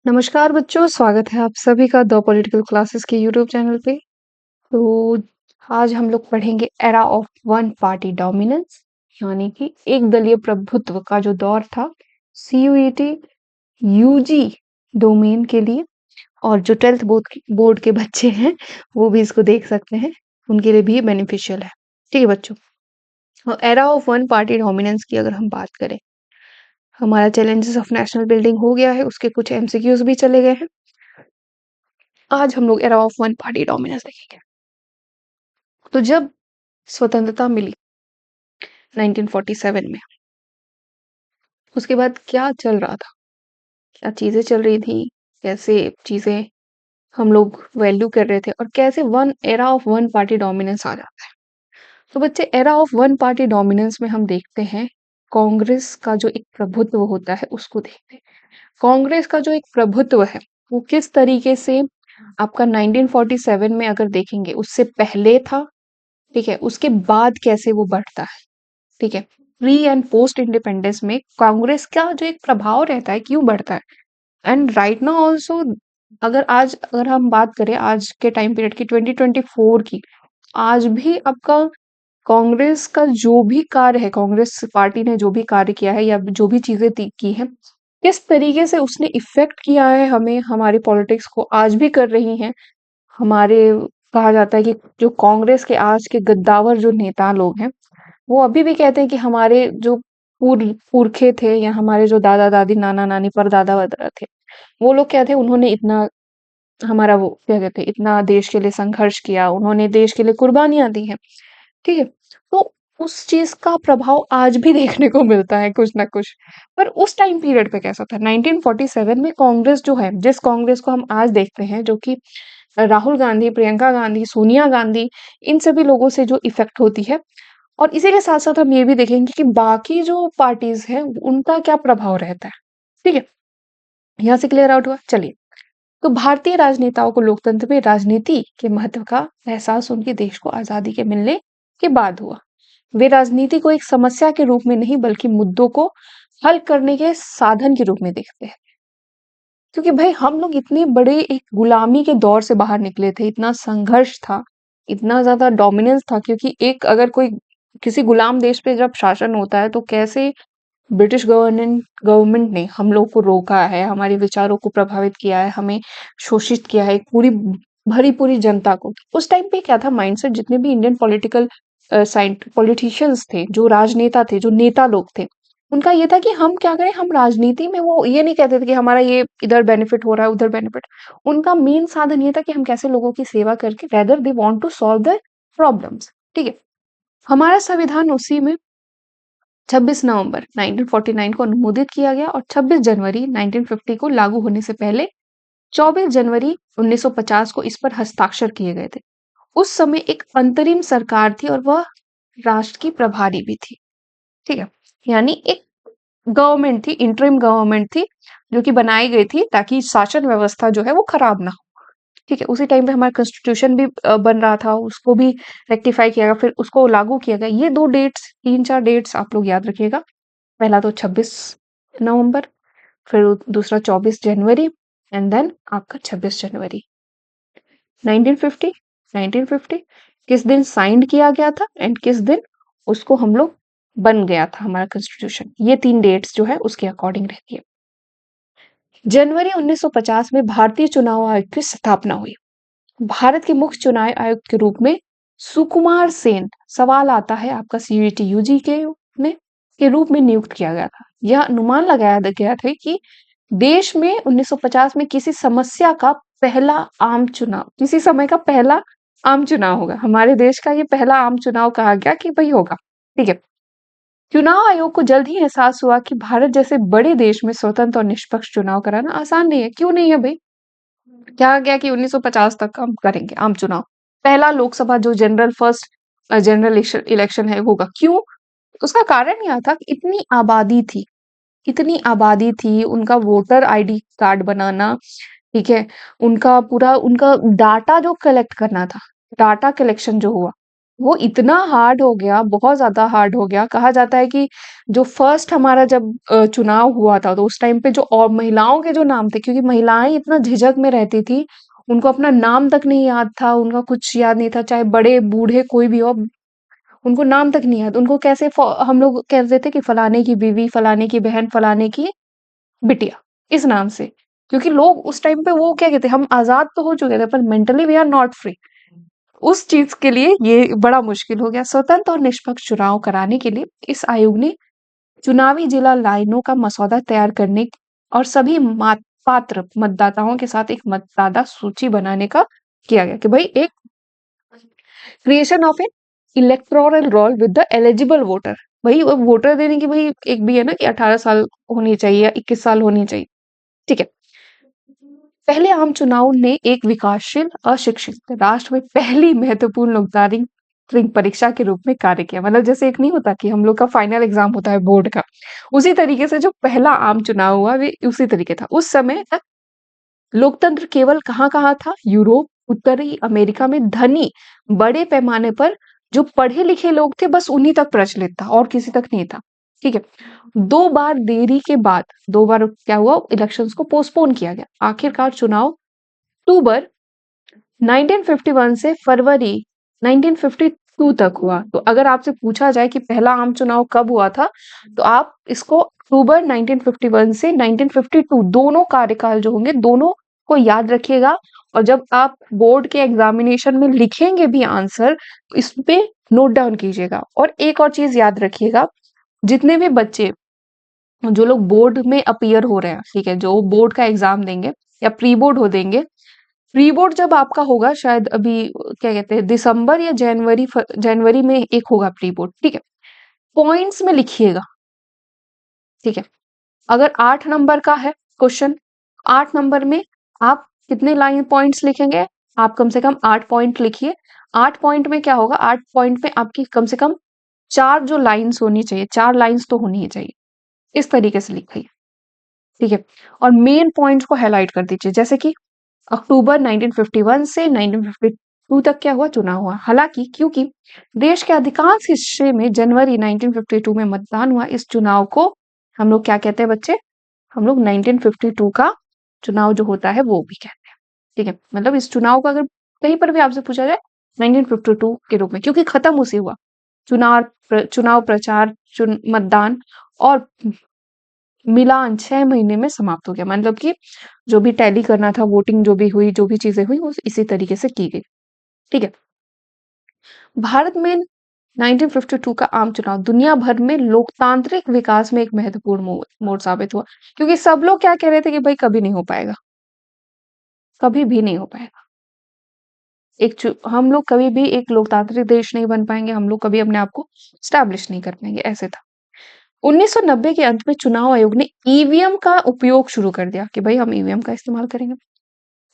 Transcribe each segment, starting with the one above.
नमस्कार बच्चों, स्वागत है आप सभी का द पॉलिटिकल क्लासेस के यूट्यूब चैनल पे। तो आज हम लोग पढ़ेंगे era of one party dominance, यानी कि एक दलीय प्रभुत्व का जो दौर था सीयूईटी यूजी डोमेन के लिए। और जो 12th बोर्ड के बच्चे हैं वो भी इसको देख सकते हैं, उनके लिए भी बेनिफिशियल है। ठीक है बच्चों, era of one party dominance की अगर हम बात करें, हमारा चैलेंजेस ऑफ नेशनल बिल्डिंग हो गया है, उसके कुछ एमसीक्यूज भी चले गए हैं। आज हम लोग era of one party dominance देखेंगे। तो जब स्वतंत्रता मिली 1947 में, उसके बाद क्या चल रहा था, क्या चीजें चल रही थी, कैसे चीजें हम लोग वैल्यू कर रहे थे और कैसे one era of one party dominance आ जाता है। तो बच्चे, era of one party dominance में हम देखते हैं कांग्रेस का जो एक प्रभुत्व होता है उसको देखते हैं। कांग्रेस का जो एक प्रभुत्व है वो किस तरीके से आपका 1947 में अगर देखेंगे, उससे पहले था, ठीक है, उसके बाद कैसे वो बढ़ता है, ठीक है। प्री एंड पोस्ट इंडिपेंडेंस में कांग्रेस का जो एक प्रभाव रहता है क्यों बढ़ता है, एंड राइट नाउ ऑल्सो अगर हम बात करें आज के टाइम पीरियड की 2024 की, आज भी आपका कांग्रेस का जो भी कार्य है, कांग्रेस पार्टी ने जो भी कार्य किया है या जो भी चीजें की हैं, किस तरीके से उसने इफेक्ट किया है हमें, हमारी पॉलिटिक्स को आज भी कर रही हैं हमारे। कहा जाता है कि जो कांग्रेस के आज के गद्दावर जो नेता लोग हैं, वो अभी भी कहते हैं कि हमारे जो पुरखे थे या हमारे जो दादा दादी नाना नानी परदादा वगैरह थे, वो लोग क्या थे, उन्होंने इतना हमारा वो क्या कहते हैं, इतना देश के लिए संघर्ष किया, उन्होंने देश के लिए कुर्बानियां दी हैं, ठीक है। तो उस चीज का प्रभाव आज भी देखने को मिलता है कुछ ना कुछ। पर उस टाइम पीरियड पे कैसा था 1947 में, कांग्रेस जो है, जिस कांग्रेस को हम आज देखते हैं, जो कि राहुल गांधी, प्रियंका गांधी, सोनिया गांधी, इन सभी लोगों से जो इफेक्ट होती है। और इसी के साथ साथ हम ये भी देखेंगे कि बाकी जो पार्टीज हैं उनका क्या प्रभाव रहता है, ठीक है। यहाँ से क्लियर आउट हुआ। चलिए, तो भारतीय राजनेताओं को लोकतंत्र में राजनीति के महत्व का एहसास उनके देश को आजादी के मिलने के बाद हुआ। वे राजनीति को एक समस्या के रूप में नहीं बल्कि मुद्दों को हल करने के साधन के रूप में देखते हैं। क्योंकि भाई हम लोग इतने बड़े एक गुलामी के दौर से बाहर निकले थे, इतना संघर्ष था, इतना ज्यादा डोमिनेंस था, क्योंकि एक अगर कोई किसी गुलाम देश पे जब शासन होता है तो कैसे ब्रिटिश गवर्नमेंट ने हम लोग को रोका है, हमारे विचारों को प्रभावित किया है, हमें शोषित किया है, पूरी भरी पूरी जनता को। उस टाइम पे क्या था माइंडसेट, जितने भी इंडियन पॉलिटिशियंस थे, जो राजनेता थे, जो नेता लोग थे, उनका ये था कि हम क्या करें, हम राजनीति में वो ये नहीं कहते थे कि हमारा ये इधर बेनिफिट हो रहा है उधर बेनिफिट। उनका मेन साधन ये था कि हम कैसे लोगों की सेवा करके, rather they want to solve the problems, ठीक है। हमारा संविधान उसी में 26 नवंबर 1949 को अनुमोदित किया गया और 26 जनवरी 1950 को लागू होने से पहले 24 जनवरी 1950 को इस पर हस्ताक्षर किए गए थे। उस समय एक अंतरिम सरकार थी और वह राष्ट्र की प्रभारी भी थी, ठीक है। यानी एक गवर्नमेंट थी, इंटरिम गवर्नमेंट थी, जो कि बनाई गई थी ताकि शासन व्यवस्था जो है वो खराब ना हो, ठीक है। उसी टाइम पे हमारा कॉन्स्टिट्यूशन भी बन रहा था, उसको भी रेक्टिफाई किया गया, फिर उसको लागू किया गया। ये दो डेट्स, तीन चार डेट्स आप लोग याद रखिएगा। पहला तो 26 नवंबर, फिर दूसरा 24 जनवरी, एंड देन आपका 26 जनवरी 1950। 1950 किस दिन साइन किया गया था एंड किस दिन उसको हम लोग बन गया था हमारा कॉन्स्टिट्यूशन, ये तीन डेट्स जो है उसके अकॉर्डिंग रहती है। जनवरी 1950 में भारतीय चुनाव आयोग की स्थापना हुई। भारत के मुख्य चुनाव आयुक्त के रूप में सुकुमार सेन, सवाल आता है आपका सीयूईटी यूजी के रूप में नियुक्त किया गया था। यह अनुमान लगाया गया था कि देश में 1950 में किसी समस्या का पहला आम चुनाव, किसी समय का पहला आम चुनाव होगा। हमारे देश का ये पहला आम चुनाव कहा गया कि भाई होगा, ठीक है। चुनाव आयोग को जल्द ही एहसास हुआ कि भारत जैसे बड़े देश में स्वतंत्र और निष्पक्ष चुनाव कराना आसान नहीं है। क्यों नहीं है भाई? क्या गया कि 1950 तक हम करेंगे आम चुनाव, पहला लोकसभा जो जनरल इलेक्शन है होगा। क्यों? उसका कारण यह था कि इतनी आबादी थी, उनका वोटर आईडी कार्ड बनाना, ठीक है, उनका पूरा उनका डाटा जो कलेक्ट करना था, डाटा कलेक्शन जो हुआ, वो इतना हार्ड हो गया, बहुत ज़्यादा हार्ड हो गया। कहा जाता है कि जो फर्स्ट हमारा जब चुनाव हुआ था, तो उस टाइम पे जो और महिलाओं के जो नाम थे, क्योंकि महिलाएँ इतना झिझक में रहती थी, उनको अपना नाम तक नहीं याद था, उनका कुछ याद नहीं था, चाहे बड़े, बूढ़े कोई भी हो, उनको नाम तक नहीं याद। उनको कैसे हम लोग कहते थे कि फलाने की बीवी, फलाने की बहन, फलाने की बिटिया, इस नाम से। क्योंकि लोग उस टाइम पे वो क्या कहते हैं, हम आज़ाद तो हो चुके थे, पर mentally we are not free. उस चीज के लिए ये बड़ा मुश्किल हो गया। स्वतंत्र और निष्पक्ष चुनाव कराने के लिए इस आयोग ने चुनावी जिला लाइनों का मसौदा तैयार करने और सभी पात्र मतदाताओं के साथ एक मतदाता सूची बनाने का किया गया कि भाई एक creation of N electoral roll with the eligible voter. भाई वो वोटर देने की भाई एक भी है ना कि 18 साल होनी चाहिए या 21 साल होनी चाहिए। ठीक है। पहले आम चुनाव ने एक विकासशील अशिक्षित राष्ट्र में पहली महत्वपूर्ण लोकतांत्रिक परीक्षा के रूप में कार्य किया। मतलब जैसे एक नहीं होता कि हम लोग का फाइनल एग्जाम होता है बोर्ड का, उसी तरीके से जो पहला आम चुनाव हुआ वे उसी तरीके था। उस समय तक लोकतंत्र केवल कहाँ-कहाँ था? यूरोप, उत्तरी अमेरिका में धनी बड़े पैमाने पर जो पढ़े लिखे लोग थे बस उन्हीं तक प्रचलित था और किसी तक नहीं था। ठीक है। 2 बार देरी के बाद 2 बार क्या हुआ? इलेक्शंस को पोस्टपोन किया गया। आखिरकार चुनाव अक्टूबर 1951 से फरवरी 1952 तक हुआ। तो अगर आपसे पूछा जाए कि पहला आम चुनाव कब हुआ था, तो आप इसको अक्टूबर 1951 से 1952 दोनों कार्यकाल जो होंगे, दोनों को याद रखिएगा। और जब आप बोर्ड के एग्जामिनेशन में लिखेंगे भी आंसर, तो इस पे नोट डाउन कीजिएगा। और एक और चीज याद रखिएगा, जितने भी बच्चे जो लोग बोर्ड में अपीयर हो रहे हैं, ठीक है, जो बोर्ड का एग्जाम देंगे या प्री बोर्ड हो देंगे, प्री बोर्ड जब आपका होगा शायद अभी क्या कहते हैं दिसंबर या जनवरी में एक होगा प्री बोर्ड। ठीक है। पॉइंट्स में लिखिएगा। ठीक है। अगर 8 नंबर का है क्वेश्चन, 8 नंबर में आप कितने लाइन पॉइंट्स लिखेंगे? आप कम से कम 8 पॉइंट लिखिए। 8 पॉइंट में क्या होगा? 8 पॉइंट में आपकी कम से कम 4 जो लाइन्स होनी चाहिए, 4 लाइन्स तो होनी ही चाहिए। इस तरीके से लिखिए। ठीक है। और मेन पॉइंट्स को हाईलाइट कर दीजिए, जैसे कि अक्टूबर 1951 से 1952 तक क्या हुआ? चुनाव हुआ। हालांकि क्योंकि देश के अधिकांश हिस्से में जनवरी 1952 में मतदान हुआ, इस चुनाव को हम लोग क्या कहते हैं बच्चे? हम लोग 1952 का चुनाव जो होता है वो भी कहते हैं। ठीक है। मतलब इस चुनाव का अगर कहीं पर भी आपसे पूछा जाए 1952 के रूप में, क्योंकि खत्म उसे हुआ। चुनाव प्रचार, मतदान और मिलान 6 महीने में समाप्त हो गया। मतलब कि जो भी टैली करना था, वोटिंग जो भी हुई, जो भी चीजें हुई, वो इसी तरीके से की गई। ठीक है। भारत में 1952 का आम चुनाव दुनिया भर में लोकतांत्रिक विकास में एक महत्वपूर्ण मोड़ साबित हुआ, क्योंकि सब लोग क्या कह रहे थे कि भाई कभी नहीं हो पाएगा, कभी भी नहीं हो पाएगा। हम लोग कभी भी एक लोकतांत्रिक देश नहीं बन पाएंगे, हम लोग कभी अपने आप को स्टैब्लिश नहीं कर पाएंगे, ऐसे था। 1990 के अंत में चुनाव आयोग ने ईवीएम का उपयोग शुरू कर दिया कि भाई हम ईवीएम का इस्तेमाल करेंगे।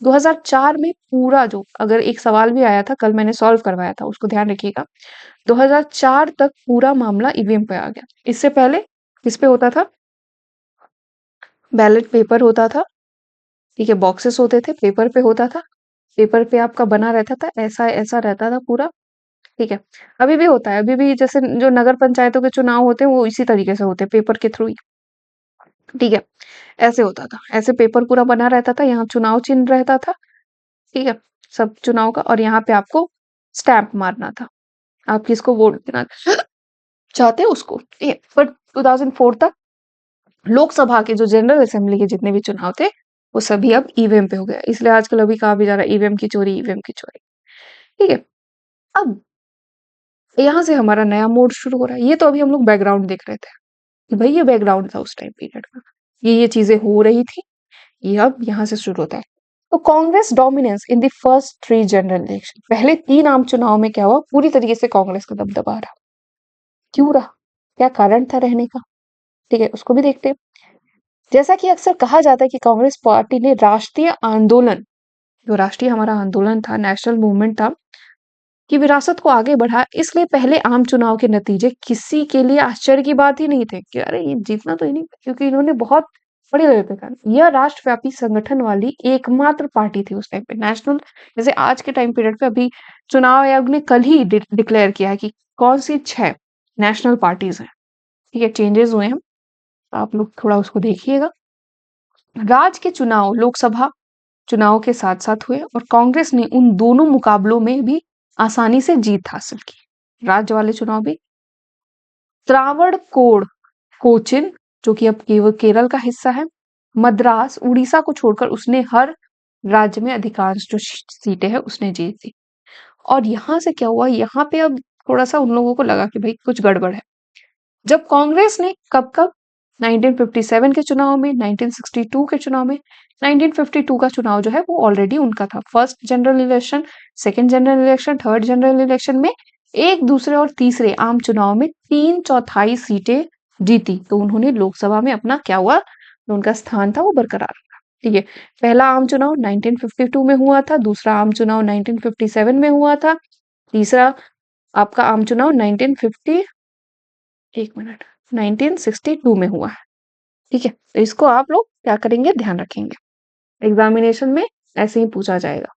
2004 में पूरा जो अगर एक सवाल भी आया था, कल मैंने सॉल्व करवाया था, उसको ध्यान रखिएगा। 2004 तक पूरा मामला ईवीएम पे आ गया। इससे पहले किस पे होता था? बैलेट पेपर होता था। ठीक है। बॉक्सेस होते थे, पेपर पे होता था। पेपर पे आपका बना रहता था, ऐसा ऐसा रहता था पूरा। ठीक है। अभी भी होता है, अभी भी जैसे जो नगर पंचायतों के चुनाव होते हैं वो इसी तरीके से होते हैं, पेपर के थ्रू ही। ठीक है। ऐसे होता था, ऐसे पेपर पूरा बना रहता था, यहाँ चुनाव चिन्ह रहता था। ठीक है। सब चुनाव का, और यहाँ पे आपको स्टैंप मारना था, आप किसको वोट देना चाहते हैं उसको। ठीक है। पर 2004 तक लोकसभा के जो जनरल असेंबली के जितने भी चुनाव थे वो सभी अब ईवीएम पे हो गया। इसलिए आजकल अभी कहा भी जा रहा है ईवीएम की चोरी, ईवीएम की चोरी। ठीक है। अब यहाँ से हमारा नया मोड शुरू हो रहा है। ये तो अभी हम लोग बैकग्राउंड देख रहे थे कि भाई ये बैकग्राउंड था उस टाइम पीरियड का, ये चीजें हो रही थी। ये अब यहाँ से शुरू होता है। तो Congress dominance in the first 3 general election, पहले 3 आम चुनाव में क्या हुआ? पूरी तरीके से कांग्रेस का दबदबा रहा। क्यों रहा? क्या कारण था रहने का? ठीक है, उसको भी देखते हैं। जैसा कि अक्सर कहा जाता है कि कांग्रेस पार्टी ने राष्ट्रीय आंदोलन, जो राष्ट्रीय हमारा आंदोलन था, नेशनल मूवमेंट था, की विरासत को आगे बढ़ा। इसलिए पहले आम चुनाव के नतीजे किसी के लिए आश्चर्य की बात ही नहीं थे कि अरे ये जीतना तो ही नहीं, क्योंकि इन्होंने बहुत बड़ी दलीय पे कारण यह राष्ट्रव्यापी संगठन वाली एकमात्र पार्टी थी उस टाइम पे नेशनल। जैसे आज के टाइम पीरियड पे अभी चुनाव आयोग ने कल ही डिक्लेयर किया है कि कौन सी 6 नेशनल पार्टीज हैं। ठीक है, चेंजेस हुए हैं, आप लोग थोड़ा उसको देखिएगा। राज्य के चुनाव लोकसभा चुनाव के साथ साथ हुए और कांग्रेस ने उन दोनों मुकाबलों में भी आसानी से जीत हासिल की। राज्य वाले चुनाव भी त्रावणकोर, कोचिन जो कि अब केवल केरल का हिस्सा है, मद्रास, उड़ीसा को छोड़कर उसने हर राज्य में अधिकांश जो सीटें हैं उसने जीत ली। और यहाँ से क्या हुआ, यहाँ पे अब थोड़ा सा उन लोगों को लगा कि भाई कुछ गड़बड़ है। जब कांग्रेस ने कब 1957 के चुनाव में, 1962 के चुनाव में, 1952 का चुनाव जो है वो ऑलरेडी उनका था। First general election, second general election, third general election में एक दूसरे और तीसरे आम चुनाव में 3/4 सीटें जीती। तो उन्होंने लोकसभा में अपना क्या हुआ, जो उनका स्थान था वो बरकरार रखा। ठीक है, पहला आम चुनाव 1952 में हुआ था, दूसरा आम चुनाव 1957 में हुआ था, तीसरा आपका आम चुनाव 1950 एक मिनट 1962 में हुआ है। ठीक है, तो इसको आप लोग क्या करेंगे, ध्यान रखेंगे, एग्जामिनेशन में ऐसे ही पूछा जाएगा।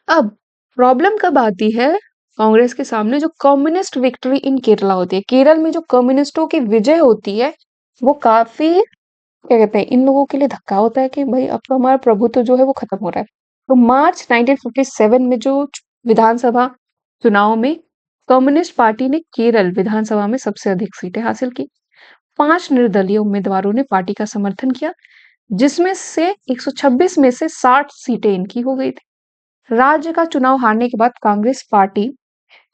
अब प्रॉब्लम कब आती है कांग्रेस के सामने, जो कम्युनिस्ट विक्ट्री इन केरला होती है, केरल में जो कम्युनिस्टों की विजय होती है वो काफी क्या कहते हैं, इन लोगों के लिए धक्का होता है कि भाई अब तो हमारा प्रभुत्व जो है वो खत्म हो रहा है। तो मार्च 1957 में जो विधानसभा चुनाव में कम्युनिस्ट पार्टी ने केरल विधानसभा में सबसे अधिक सीटें हासिल की। 5 निर्दलीय उम्मीदवारों ने पार्टी का समर्थन किया, जिसमें से 126 में से 60 सीटें इनकी हो गई थी। राज्य का चुनाव हारने के बाद कांग्रेस पार्टी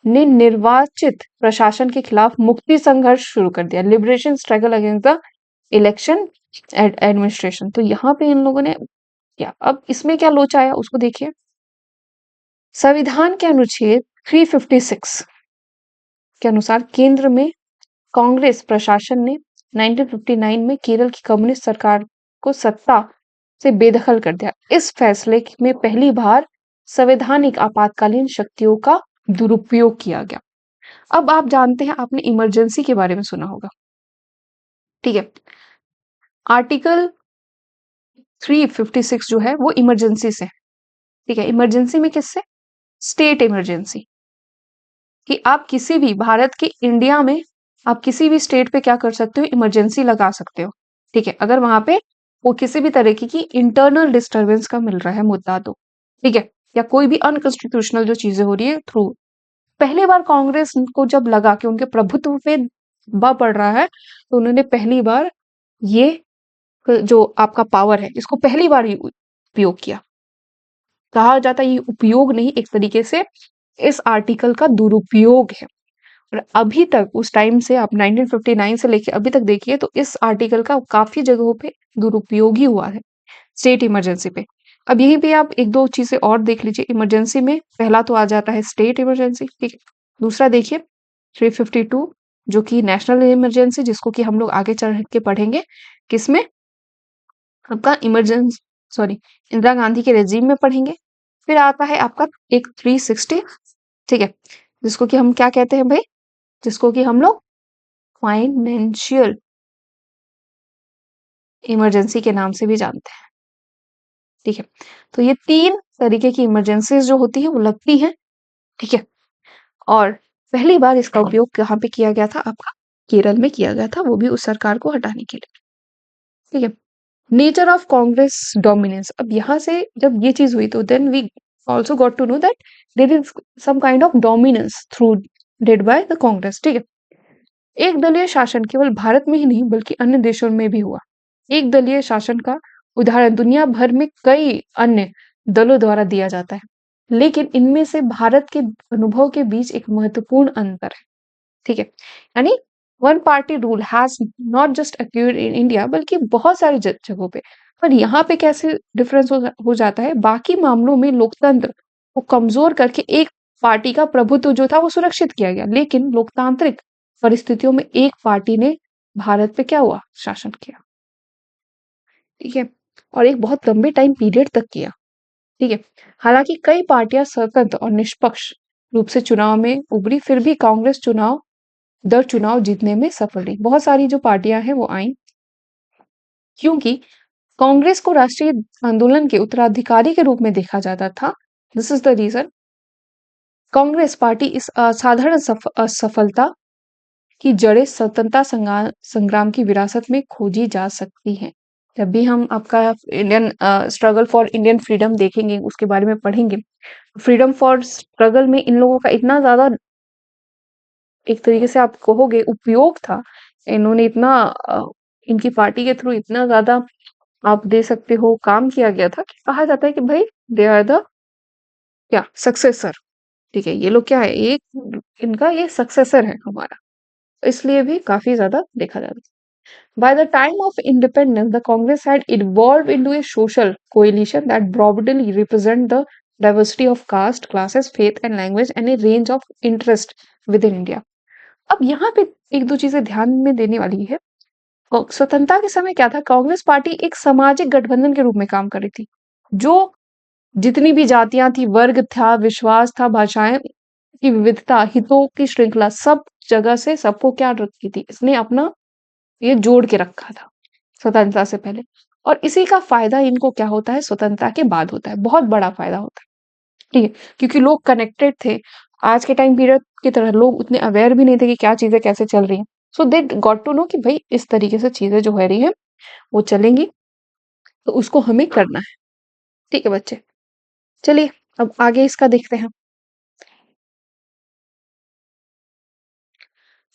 ने निर्वाचित प्रशासन के खिलाफ मुक्ति संघर्ष शुरू कर दिया, liberation struggle against the election administration. तो यहाँ पे इन लोगों ने क्या, अब इसमें क्या लोचा आया उसको देखिए। संविधान के अनुच्छेद 356 के अनुसार केंद्र में कांग्रेस प्रशासन ने 1959 में केरल की कम्युनिस्ट सरकार को सत्ता से बेदखल कर दिया। इस फैसले में पहली बार संवैधानिक आपातकालीन शक्तियों का दुरुपयोग किया गया। अब आप जानते हैं, आपने इमरजेंसी के बारे में सुना होगा। ठीक है, आर्टिकल 356 जो है वो इमरजेंसी से, ठीक है, इमरजेंसी में किससे, स्टेट इमरजेंसी, कि आप किसी भी भारत के इंडिया में आप किसी भी स्टेट पे क्या कर सकते हो, इमरजेंसी लगा सकते हो। ठीक है, अगर वहां पे वो किसी भी तरीके की इंटरनल डिस्टरबेंस का मिल रहा है मुद्दा तो, ठीक है, या कोई भी अनकॉन्स्टिट्यूशनल जो चीजें हो रही है थ्रू। पहली बार कांग्रेस को जब लगा कि उनके प्रभुत्व पे दबाव पड़ रहा है, तो उन्होंने पहली बार ये जो आपका पावर है इसको पहली बार ही उपयोग किया। कहा जाता है ये उपयोग नहीं, एक तरीके से इस आर्टिकल का दुरुपयोग है। और अभी तक उस टाइम से आप 1959 से लेके अभी तक देखिए तो इस आर्टिकल का काफी जगहों पे दुरुपयोग ही हुआ है स्टेट इमरजेंसी पे। अब यहीं पे आप एक दो चीजें और देख लीजिए। इमरजेंसी में पहला तो आ जाता है स्टेट इमरजेंसी, ठीक है। दूसरा देखिए 352 जो कि नेशनल इमरजेंसी, जिसको कि हम लोग आगे चढ़ के पढ़ेंगे किसमें, आपका इमरजेंसी सॉरी इंदिरा गांधी के रेजिम में पढ़ेंगे। फिर आता है आपका एक 360, ठीक है, जिसको कि हम क्या कहते हैं भाई, जिसको कि हम लोग फाइनेंशियल इमरजेंसी के नाम से भी जानते हैं। ठीक है, तो ये 3 तरीके की इमरजेंसीज जो होती है वो लगती हैं। ठीक है, और पहली बार इसका उपयोग कहाँ पे किया गया था, आपका केरल में किया गया था, वो भी उस सरकार को हटाने के लिए। ठीक है, नेचर ऑफ कांग्रेस डोमिनेंस। अब यहाँ से जब ये चीज हुई तो then we also got to know that there is some kind of dominance through dead by the Congress. ठीक है, एक दलीय शासन केवल भारत में ही नहीं बल्कि अन्य देशों में भी हुआ। एक दलीय शासन का उदाहरण दुनिया भर में कई अन्य दलों द्वारा दिया जाता है, लेकिन इनमें से भारत के अनुभव के बीच एक महत्वपूर्ण अंतर है। ठीक है, यानी one party rule has not just occurred in India बल्कि बहुत सारी जगहों पे। पर यहाँ पे कैसे डिफरेंस हो जाता है, बाकी मामलों में लोकतंत्र को कमजोर करके एक पार्टी का प्रभुत्व जो था वो सुरक्षित किया गया, लेकिन लोकतांत्रिक परिस्थितियों में एक पार्टी ने भारत पे क्या हुआ, शासन किया। ठीक है, और एक बहुत लंबे टाइम पीरियड तक किया। ठीक है, हालांकि कई पार्टियां स्वतंत्र और निष्पक्ष रूप से चुनाव में उभरी, फिर भी कांग्रेस चुनाव दर चुनाव जीतने में सफल रही। बहुत सारी जो पार्टियां हैं वो आई, क्योंकि कांग्रेस को राष्ट्रीय आंदोलन के उत्तराधिकारी के रूप में देखा जाता था। This is the reason Congress party इस असाधारण असफलता की जड़ें स्वतंत्रता संग्राम की विरासत में खोजी जा सकती हैं। जब भी हम आपका Indian struggle for Indian freedom देखेंगे, उसके बारे में पढ़ेंगे, फ्रीडम फॉर स्ट्रगल में इन लोगों का इतना ज्यादा, एक तरीके से आप कहोगे, उपयोग था। इन्होंने इतना इनकी पार्टी के थ्रू इतना ज्यादा, आप दे सकते हो, काम किया गया था कि कहा जाता है कि भाई दे आर द क्या सक्सेसर। ठीक है, ये लोग क्या है, एक इनका ये सक्सेसर है हमारा, इसलिए भी काफी ज्यादा देखा जाता है। By the time of independence, the Congress had evolved into a social coalition that broadly represent the diversity of caste, classes, faith and language and a range of interest within India. अब यहाँ पे एक दो चीजें ध्यान में देने वाली है। स्वतंत्रता के समय क्या था, कांग्रेस पार्टी एक सामाजिक गठबंधन के रूप में काम कर रही थी, जो जितनी भी जातियां थी, वर्ग था, विश्वास था, भाषाएं की विविधता, हितों की श्रृंखला, सब जगह से सबको क्या रखी थी, इसने अपना ये जोड़ के रखा था स्वतंत्रता से पहले। और इसी का फायदा इनको क्या होता है, स्वतंत्रता के बाद होता है, बहुत बड़ा फायदा होता है। ठीक है, क्योंकि लोग कनेक्टेड थे। आज के टाइम पीरियड की तरह लोग उतने अवेयर भी नहीं थे कि क्या चीजें कैसे चल रही हैं। सो दे गॉट टू नो कि भाई इस तरीके से चीजें जो हो रही है वो चलेंगी, तो उसको हमें करना है। ठीक है बच्चे, चलिए अब आगे इसका देखते हैं।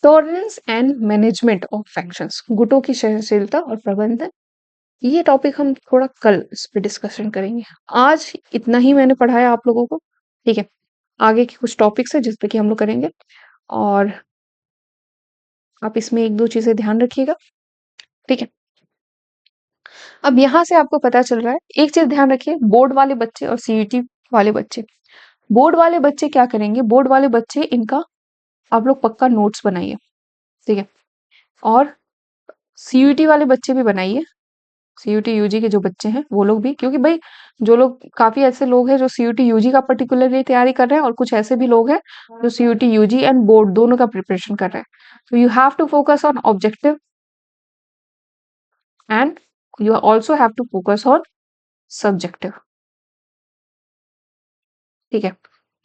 Tolerance and management of factions, गुटों की सहनशीलता और प्रबंधन, ये टॉपिक हम थोड़ा कल इस पे डिस्कशन करेंगे। आज इतना ही मैंने पढ़ाया आप लोगों को। ठीक है, आगे के कुछ टॉपिक्स है जिस पे कि हम लोग करेंगे, और आप इसमें एक दो चीजें ध्यान रखिएगा। ठीक है, अब यहाँ से आपको पता चल रहा है, एक चीज ध्यान रखिए, बोर्ड वाले बच्चे और सीईटी वाले बच्चे। बोर्ड वाले बच्चे क्या करेंगे, बोर्ड वाले बच्चे इनका आप लोग पक्का नोट्स बनाइए। ठीक है, और सीईटी वाले बच्चे भी बनाइए, सीयूटी यूजी के जो बच्चे हैं वो लोग भी, क्योंकि भाई जो लोग, काफी ऐसे लोग हैं जो सीयूटी यूजी का पर्टिकुलरली तैयारी कर रहे हैं, और कुछ ऐसे भी लोग हैं जो सीयूटी यूजी एंड बोर्ड दोनों का प्रिपरेशन कर रहे हैं। So you have to focus on objective and you also have to focus on subjective। ठीक है,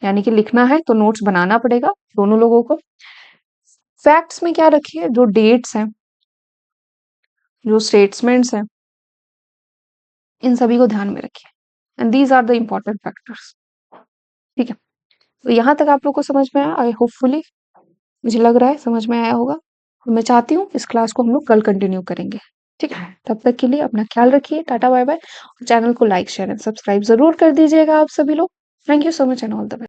यानी कि लिखना है तो नोट्स बनाना पड़ेगा दोनों लोगों को। फैक्ट्स में क्या रखिए, जो डेट्स हैं, जो स्टेटमेंट्स हैं, इन सभी को ध्यान में रखिए, and these are the important factors. ठीक है, तो यहाँ तक आप लोग को समझ में आया, आई होपफुली, मुझे लग रहा है समझ में आया होगा। और मैं चाहती हूँ इस क्लास को हम लोग कल कंटिन्यू करेंगे। ठीक है, तब तक के लिए अपना ख्याल रखिए, टाटा बाय बाय। चैनल को लाइक शेयर एंड सब्सक्राइब जरूर कर दीजिएगा आप सभी लोग। Thank you so much and all the best.